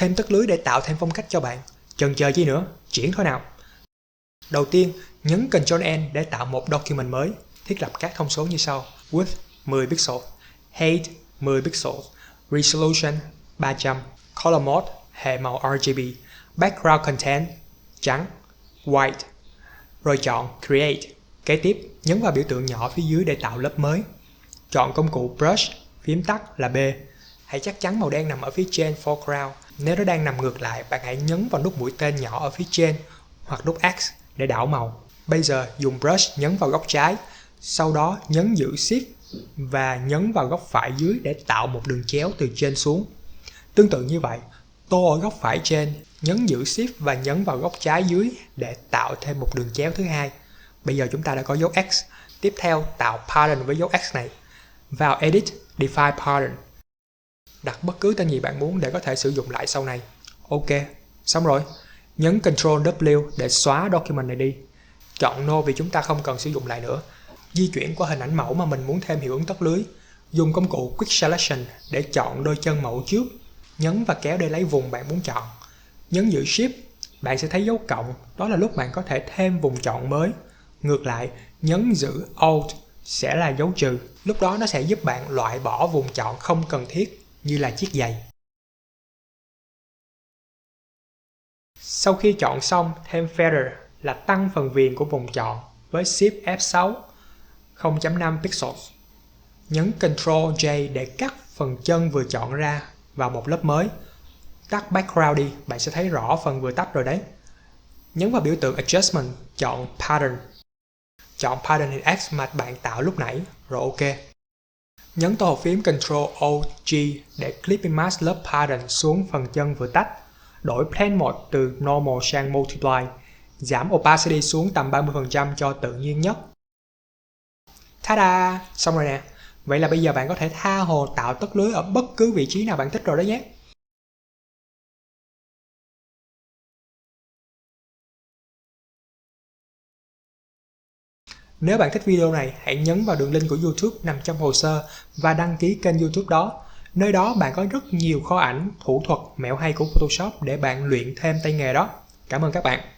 thêm tất lưới để tạo thêm phong cách cho bạn. Chần chờ chi nữa, chuyển thôi nào. Đầu tiên, nhấn Ctrl-N để tạo một document mới. Thiết lập các thông số như sau: width 10 pixel, height 10 pixel, resolution 300, color mode hệ màu RGB, background content trắng, white. Rồi chọn Create. Kế tiếp, nhấn vào biểu tượng nhỏ phía dưới để tạo lớp mới. Chọn công cụ Brush, phím tắt là B. Hãy chắc chắn màu đen nằm ở phía trên foreground. Nếu nó đang nằm ngược lại, bạn hãy nhấn vào nút mũi tên nhỏ ở phía trên hoặc nút X để đảo màu. Bây giờ dùng Brush nhấn vào góc trái, sau đó nhấn giữ Shift và nhấn vào góc phải dưới để tạo một đường chéo từ trên xuống. Tương tự như vậy, tô ở góc phải trên, nhấn giữ Shift và nhấn vào góc trái dưới để tạo thêm một đường chéo thứ hai. Bây giờ chúng ta đã có dấu X. Tiếp theo, tạo pattern với dấu X này. Vào Edit, Define Pattern. Đặt bất cứ tên gì bạn muốn để có thể sử dụng lại sau này. Ok, xong rồi. Nhấn Ctrl+W để xóa document này đi. Chọn No vì chúng ta không cần sử dụng lại nữa. Di chuyển qua hình ảnh mẫu mà mình muốn thêm hiệu ứng tất lưới. Dùng công cụ Quick Selection để chọn đôi chân mẫu trước. Nhấn và kéo để lấy vùng bạn muốn chọn. Nhấn giữ Shift, bạn sẽ thấy dấu cộng, đó là lúc bạn có thể thêm vùng chọn mới. Ngược lại, nhấn giữ Alt sẽ là dấu trừ. Lúc đó nó sẽ giúp bạn loại bỏ vùng chọn không cần thiết như là chiếc giày. Sau khi chọn xong, thêm Feather là tăng phần viền của vùng chọn với Shift F6 0.5 pixels. Nhấn Ctrl J để cắt phần chân vừa chọn ra vào một lớp mới. Tắt background đi, bạn sẽ thấy rõ phần vừa tách rồi đấy. Nhấn vào biểu tượng Adjustment, chọn Pattern. Chọn Pattern hình X mà bạn tạo lúc nãy, rồi OK. Nhấn tổ hợp phím Ctrl-O-G để Clipping Mask lớp Pattern xuống phần chân vừa tách. Đổi Blend Mode từ Normal sang Multiply. Giảm Opacity xuống tầm 30% cho tự nhiên nhất. Ta-da! Xong rồi nè. Vậy là bây giờ bạn có thể tha hồ tạo tất lưới ở bất cứ vị trí nào bạn thích rồi đó nhé. Nếu bạn thích video này, hãy nhấn vào đường link của YouTube nằm trong hồ sơ và đăng ký kênh YouTube đó. Nơi đó bạn có rất nhiều kho ảnh, thủ thuật, mẹo hay của Photoshop để bạn luyện thêm tay nghề đó. Cảm ơn các bạn.